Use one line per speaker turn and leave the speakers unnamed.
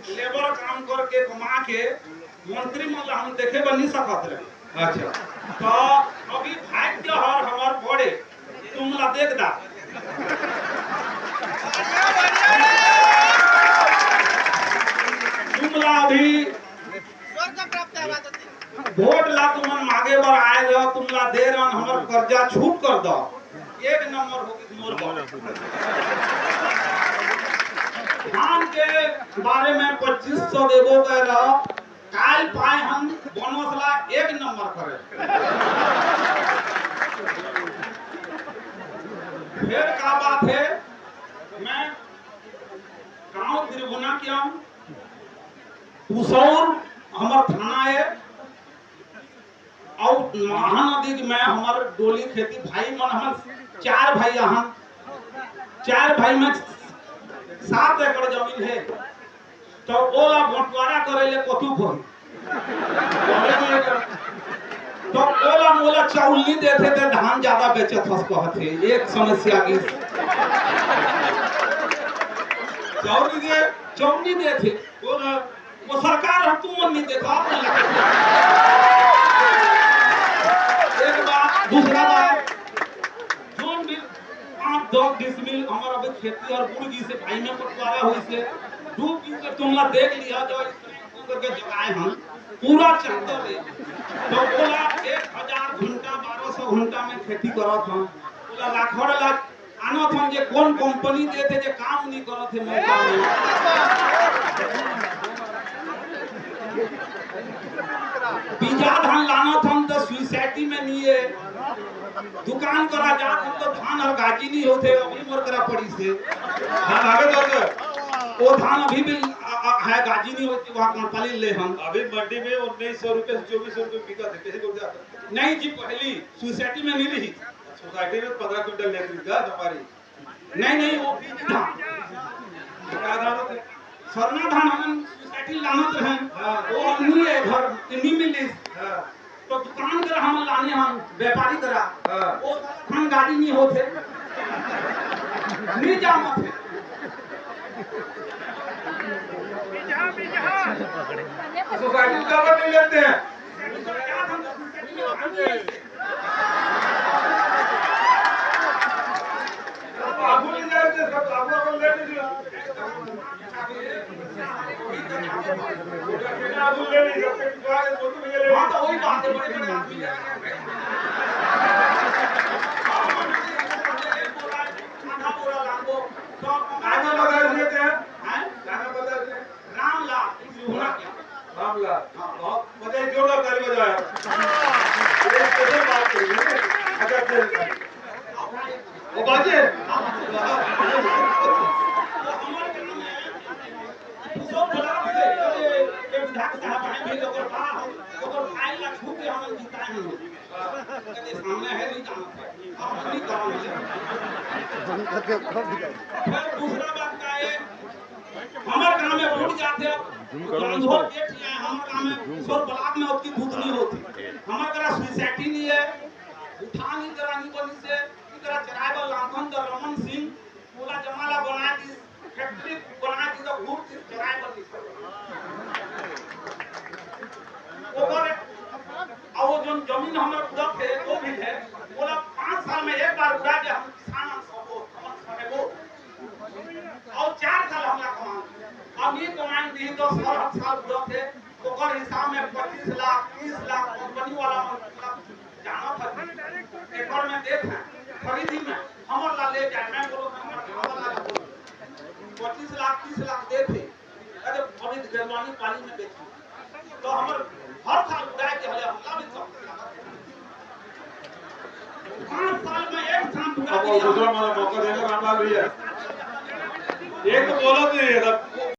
Labour काम करके कमा के मंत्री मतलब हम देखे बनी सकत रहे।
अच्छा
तो अभी भाग्य हर हमार बड़े तुमला देख दा तुमला अभी वोट ला तुमन मांगे बर आए रहो तुमला दे रन हमर कर्जा छूट कर दो एक नंबर होगी मोर धान के बारे में 2500 देबो कह रहा काल पाए हम बनोसला एक नंबर करे फिर का बात है मैं गांव त्रिभुवना किया पुसौर हमार थाना है और महानदी में हमार डोली खेती भाई मन हमार 4 भाई यहाँ 4 भाई में 7 एकड़ जमीन है तो ओला बंटवारा करे ले कथु कोई तो ओला मोला चाउली देते थे धान ज्यादा बेचत हस कहथे एक समस्या की चाउली देते वो सरकार हम तुम नहीं देता एक बात दूसरा बात जोन भी 5-10 डिसमिल हमारा अभी खेती और मुर्गी से भाई में बंटवारा हुई से डूब के तुमला देख लिया जो करके जगाए हम पूरा चाहते थे तो बोला 1000 घंटा 1200 घंटा में खेती करत हम बोला लाखों लाख आनो हम जे कौन कंपनी देते जे काम नहीं करत थे मौका में बीजा धान लाना था तो सोसाइटी में नहीं है दुकान करा जा तो धान और गाजी नहीं होते अभी मोर करा पड़ी से
धान आगे तो
वो धान अभी भी है गाजी नहीं होती वहाँ कंपनी ले हम
अभी मंडी में 1900 रुपए से 2400 रुपए बिका थे कैसे बोल जाता
नहीं जी पहली सोसाइटी में नहीं रही
सोसाइटी में 15 क्विंटल ले खरीदा हमारी
नहीं वो बीज धान
क्या धान होते
सरना धान हम सोसाइटी लानत रहे वो नहीं है घर नहीं मिली तो दुकान कर हम लाने हम व्यापारी करा वो धान गाड़ी नहीं होते नहीं जाम थे
सोसाइटी का नहीं लेते हैं बाबू नहीं जाते सब बाबू को लेते बाबू ले नहीं सकते वो तो ये
हां तो वही बात है बड़े आदमी आधा पूरा लांगो तो
गाना बता देते हैं गाना बता देते हैं
रामला
बहुत मजा जोरदार ताली बजाया एक स्पेशल बात करेंगे अच्छा चल वो बाजे
सब बड़ा से एक विधायक साहब आए भी लोग फाइल ला छूट के हम जिताए हैं कभी सामने है नहीं जाना आप नहीं करोगे फिर दूसरा बात का है हमारे गांव में फूट जाते गांधोर गेट है हमारे गांव में सोर ब्लॉक में उसकी भूत नहीं होती हमारे करा सोसाइटी नहीं है उठा नहीं करानी बनी से इधर चराइबल लाखन तो रमन सिंह पूरा जमाला बना दी फैक्ट्री बना दी तो भूत चराइबल ऊपर और जो जमीन हमारे उधर थे वो भी है बोला 5 साल में एक बार उड़ा के हम किसान सबको हम वो और 4 साल हमरा कमान अब ये कमान दी तो 7 साल उधर थे ओकर हिसाब में 25 लाख 30 लाख कंपनी वाला मतलब जाना था एकड़ में देख है खरीदी में हमर ला ले जाए मैं बोलो हमर ला 25 लाख 30 लाख दे थे अरे अभी जर्मनी पाली में बेची तो हमर हर साल उड़ाए के हले हमला भी सब 5 साल में एक साल उड़ा
अब दूसरा मौका देने रामलाल भैया एक तो बोला तो ये